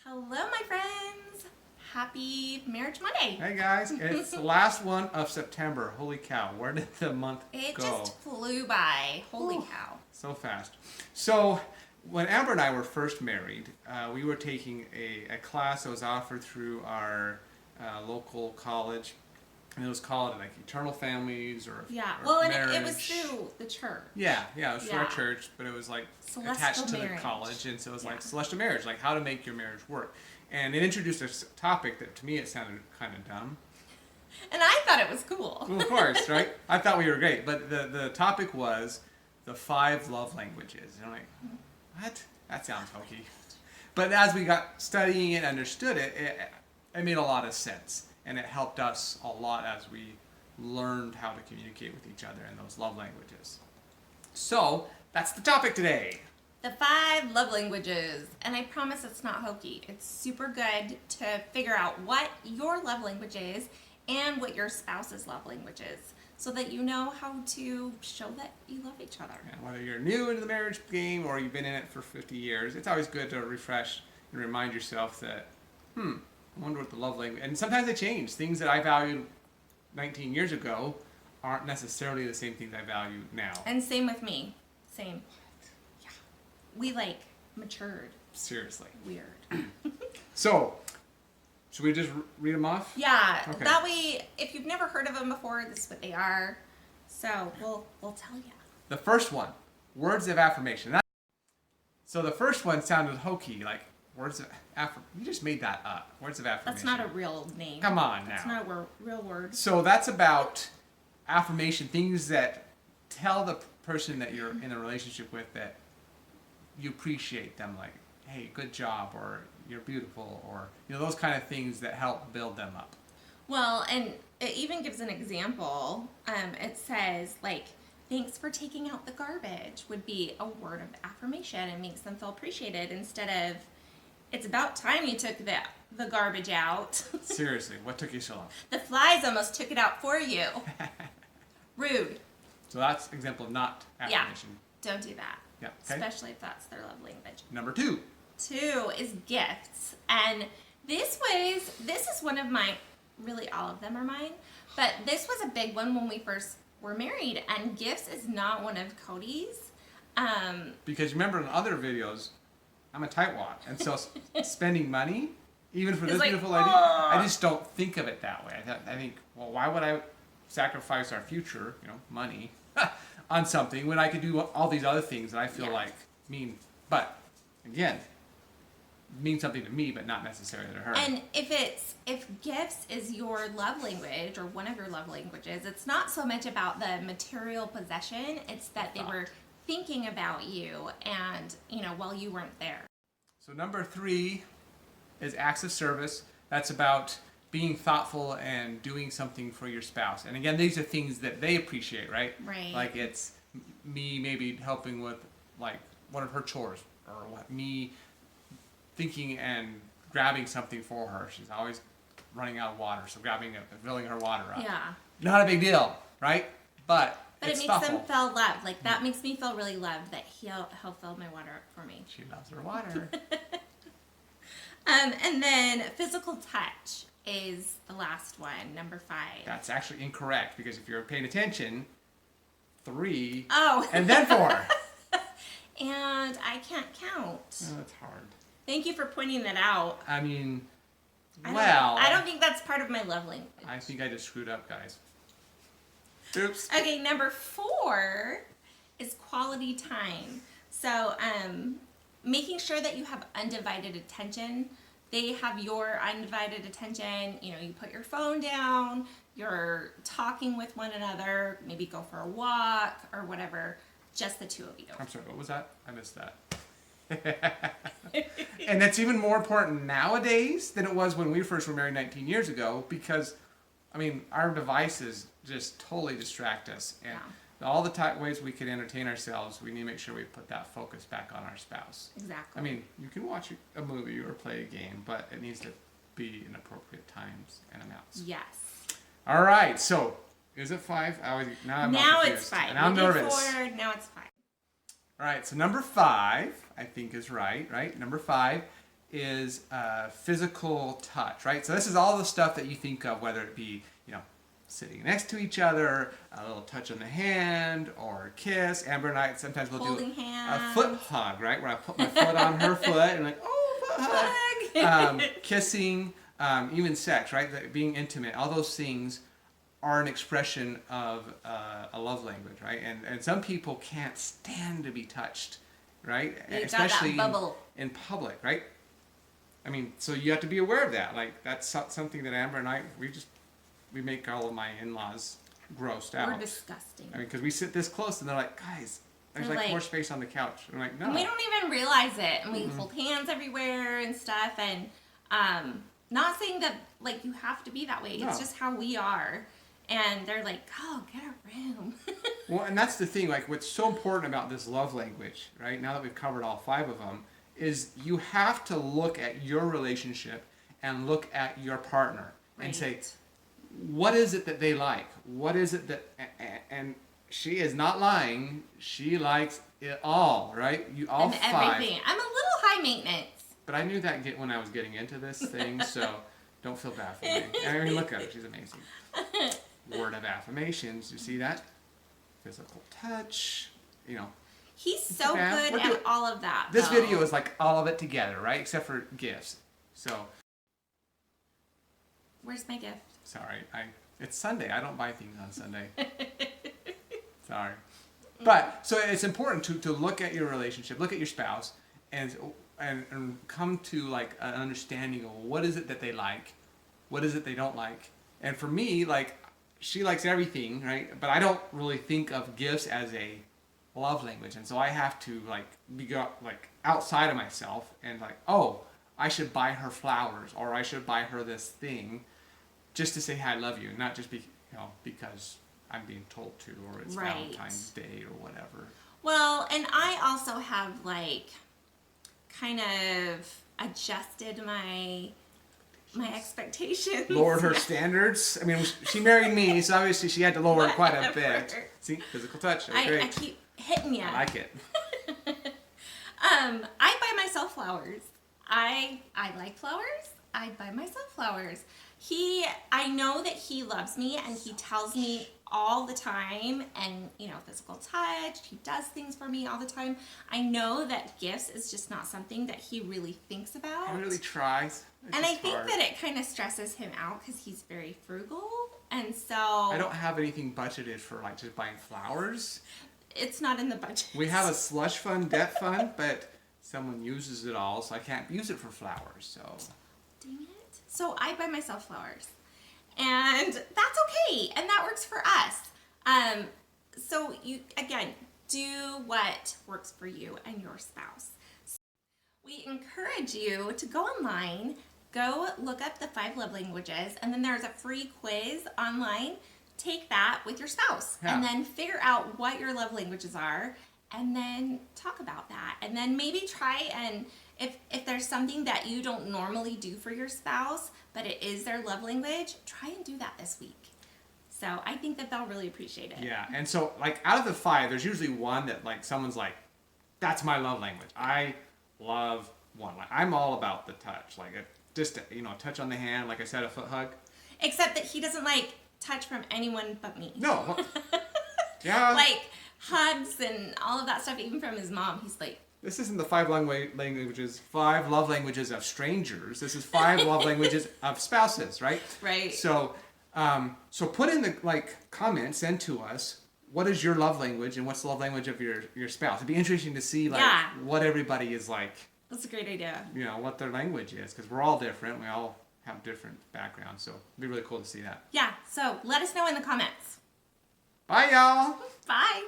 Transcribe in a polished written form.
Hello, my friends. Happy Marriage Monday. Hey guys, it's the last one of September. Holy cow, where did the month It go? just flew by. Holy cow. So fast. So, when Amber and I were first married, we were taking a class that was offered through our local college. And it was called like Eternal Families or Well, marriage. and it was through the church. Yeah, it was through our church, but it was like Celestial attached to marriage. the college, and so it was like celestial marriage, like how to make your marriage work. And it introduced a topic that to me it sounded kind of dumb. And I thought it was cool. Well, of course, right? I thought we were great, but the topic was the 5 love languages. And I'm like, what? That sounds hokey. But as we got studying it, understood it, it made a lot of sense. And it helped us a lot as we learned how to communicate with each other in those love languages. So, that's the topic today. The 5 love languages. And I promise it's not hokey. It's super good to figure out what your love language is and what your spouse's love language is, so that you know how to show that you love each other. And whether you're new into the marriage game or you've been in it for 50 years, it's always good to refresh and remind yourself that, I wonder what the love language... And sometimes they change. Things that I valued 19 years ago aren't necessarily the same things I value now. And same with me. Same. Yeah. We matured. Seriously. Weird. So, should we just read them off? Yeah. Okay. That way, if you've never heard of them before, this is what they are. So we'll tell you. The first one, words of affirmation. So the first one sounded hokey, like words of affirmation. You just made that up. Words of affirmation. That's not a real name. Come on now. That's not a real word. So that's about affirmation, things that tell the person that you're in a relationship with that you appreciate them, like, hey, good job, or you're beautiful, or those kind of things that help build them up. Well, and it even gives an example. It says, thanks for taking out the garbage would be a word of affirmation and makes them feel appreciated, instead of, it's about time you took the garbage out. Seriously, what took you so long? The flies almost took it out for you. Rude. So that's an example of not affirmation. Yeah, don't do that. Yeah. Okay. Especially if that's their love language. Number 2. 2 is gifts. And this is one of my, really all of them are mine, but this was a big one when we first were married, and gifts is not one of Cody's. Because remember in other videos, I'm a tightwad, and so spending money, even for this beautiful lady, I just don't think of it that way. I think, well, why would I sacrifice our future, money, on something when I could do all these other things that I feel like mean, but again, mean something to me, but not necessarily to her. And if gifts is your love language, or one of your love languages, it's not so much about the material possession, it's that they were thinking about you and, while you weren't there. So number 3 is acts of service. That's about being thoughtful and doing something for your spouse. And again, these are things that they appreciate, right? Right. Like it's me maybe helping with one of her chores, or me thinking and grabbing something for her. She's always running out of water, so filling her water up. Yeah. Not a big deal, right? But it makes thoughtful. them feel loved. That makes me feel really loved, that he'll fill my water up for me. She loves her water. And then physical touch is the last one, number 5. That's actually incorrect, because if you're paying attention, 3 Oh. and then 4. And I can't count. Oh, that's hard. Thank you for pointing that out. I mean, I don't think that's part of my love language. I think I just screwed up, guys. Oops. Okay, number 4 is quality time. So, making sure that you have undivided attention. They have your undivided attention. You put your phone down, you're talking with one another, maybe go for a walk or whatever, just the 2 of you. I'm sorry, what was that? I missed that. And that's even more important nowadays than it was when we first were married 19 years ago, because, our devices just totally distract us. And all the ways we can entertain ourselves, we need to make sure we put that focus back on our spouse. Exactly. You can watch a movie or play a game, but it needs to be in appropriate times and amounts. Yes. All right, so is it 5? Now it's 5. And I'm nervous. 4, now it's 5. All right, so number 5, I think is right? Number 5 is physical touch, right? So this is all the stuff that you think of, whether it be, sitting next to each other, a little touch on the hand, or kiss. Amber and I sometimes will Holding do hands. a foot hug, right? Where I put my foot on her foot and like, oh, foot hug. Kissing, even sex, right? Being intimate, all those things are an expression of a love language, right? And some people can't stand to be touched, right? Especially in public, right? I mean, so you have to be aware of that. Like, that's something that Amber and I, we make all of my in-laws grossed out. We're disgusting. I mean, because we sit this close and they're like, guys, there's like more space on the couch. I'm like, no. And we don't even realize it. And we hold hands everywhere and stuff. And not saying that, like, you have to be that way. No. It's just how we are. And they're like, oh, get a room. Well, and that's the thing. Like, what's so important about this love language, right? Now that we've covered all 5 of them, is you have to look at your relationship and look at your partner and say, what is it that they like? What is it that, and she is not lying. She likes it all, right? You all and 5. Everything. I'm a little high maintenance. But I knew that when I was getting into this thing, so don't feel bad for me. I mean, look at her. She's amazing. Word of affirmations. You see that? Physical touch. He's so good at all of that. This video is like all of it together, right? Except for gifts. So. Where's my gift? Sorry, it's Sunday. I don't buy things on Sunday. Sorry. But, so it's important to look at your relationship, look at your spouse, and come to like an understanding of what is it that they like, what is it they don't like. And for me, like, she likes everything, right? But I don't really think of gifts as a love language. And so I have to go outside of myself and like, oh, I should buy her flowers, or I should buy her this thing, just to say, hi, I love you, not just because I'm being told to, or it's Valentine's Day or whatever. Well, and I also have kind of adjusted my expectations. Lowered her standards. I mean, she married me, so obviously she had to lower it quite a bit. See, physical touch. I keep hitting you. I like it. I buy myself flowers. I like flowers. I buy myself flowers. I know that he loves me, and he tells me all the time, and physical touch, he does things for me all the time. I know that gifts is just not something that he really thinks about. He really tries. And I think that it kind of stresses him out because he's very frugal, and so I don't have anything budgeted for just buying flowers. It's not in the budget. We have a slush fund, debt fund, but someone uses it all, so I can't use it for flowers. So dang it. So I buy myself flowers, and that's okay, and that works for us. So you, again, do what works for you and your spouse. So we encourage you to go online, go look up the 5 love languages, and then there's a free quiz online. Take that with your spouse, and then figure out what your love languages are, and then talk about that, and then maybe try and if there's something that you don't normally do for your spouse, but it is their love language, try and do that this week. So I think that they'll really appreciate it. Yeah, and so out of the 5, there's usually one that someone's like, that's my love language. I love one. I'm all about the touch, just touch on the hand, like I said, a foot hug. Except that he doesn't touch from anyone but me. No. Yeah. Hugs and all of that stuff, even from his mom. He's like, this isn't the 5 languages, 5 love languages of strangers. This is 5 love languages of spouses, right? Right. So, so put in the comments, send to us, what is your love language and what's the love language of your spouse? It'd be interesting to see what everybody is like. That's a great idea. What their language is, because we're all different. We all have different backgrounds, so it'd be really cool to see that. Yeah. So let us know in the comments. Bye, y'all. Bye.